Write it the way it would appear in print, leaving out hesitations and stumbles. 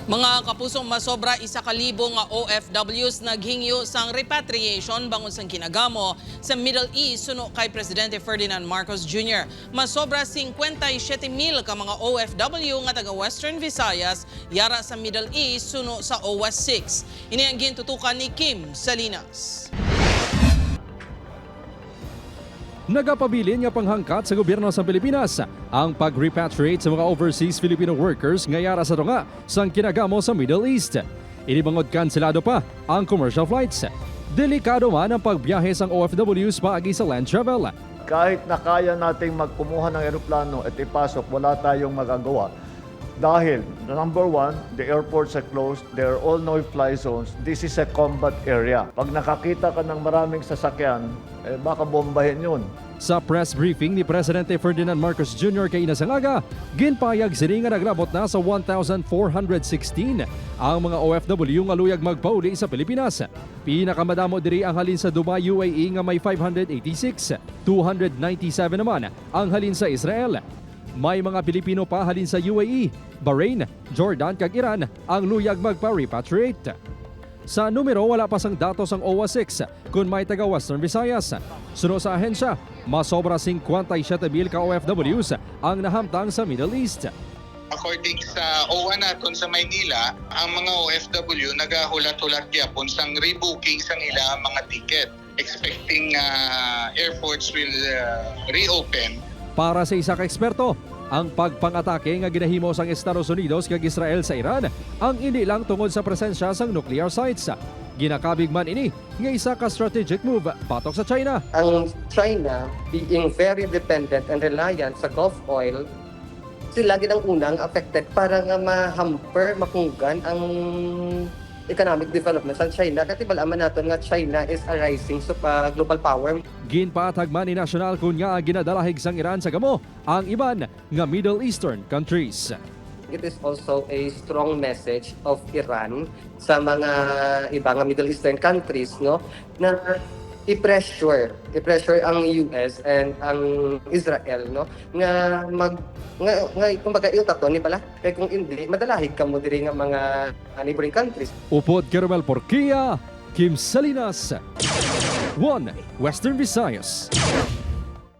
Mga kapusong masobra 1,000 nga OFWs naghingyo sang repatriation bangon sang kinagamo sa Middle East suno kay Presidente Ferdinand Marcos Jr. Masobra 57,000 ka mga OFW nga taga Western Visayas yara sa Middle East suno sa OWAS 6. Ini ang gintutukan ni Kim Salinas. Nagapabilin nga panghangkat sa gobyerno sa Pilipinas ang pag-repatriate sa mga overseas Filipino workers ngayara sa tunga sang kinagamo sa Middle East. Inibangod kanselado pa ang commercial flights. Delikado man ang pagbiyahe sang OFWs paagi sa land travel. Kahit na kaya nating magkumuha ng eroplano at ipasok, wala tayong magagawa. Dahil, number one, the airports are closed, there are all no-fly zones. This is a combat area. Pag nakakita ka ng maraming sasakyan, baka bombahin yun. Sa press briefing ni Presidente Ferdinand Marcos Jr. kay Inasangaga, ginpayag sini nga nagrabot na sa 1,416 ang mga OFW nga luyag magpauli sa Pilipinas. Pinakamadamo diri ang halin sa Dubai, UAE nga may 586, 297 naman ang halin sa Israel. May mga Pilipino pa halin sa UAE, Bahrain, Jordan kag Iran ang luyag magpa-repatriate. Sa numero wala pa sang datos ang OWAS 6 kung may taga Western Visayas. Suno sa ahensya, masobra 57,000 ka OFWs ang nahamtang sa Middle East. According sa OWA naton sa Maynila, ang mga OFW nagahulat-hulat gyapon sang rebooking sang ila mga ticket, expecting airports will reopen. Para sa isa ka eksperto, ang pagpangatake nga ginahimo sang Estados Unidos kag Israel sa Iran ang hindi lang tungod sa presensya sang nuclear sites. Ginakabig man ini nga isa ka strategic move patok sa China. Ang China, being very dependent and reliant sa Gulf oil, sila gid ang unang affected para nga ma-hamper, makunggan ang economic development sa China. Kasi balaman natin nga China is a rising global power. Ginpatag man ni nasyonal kun nga ginadalahig sang Iran sa gamo ang iban nga Middle Eastern countries. It is also a strong message of Iran sa mga iba nga Middle Eastern countries, no, na i-pressure ang US and ang Israel, no, nga kumbaga iltaton ni pala kay kung hindi madalahig ka mo diri nga mga neighboring countries. Upod Caramel Porquia, Kim Salinas, 1 Western Visayas.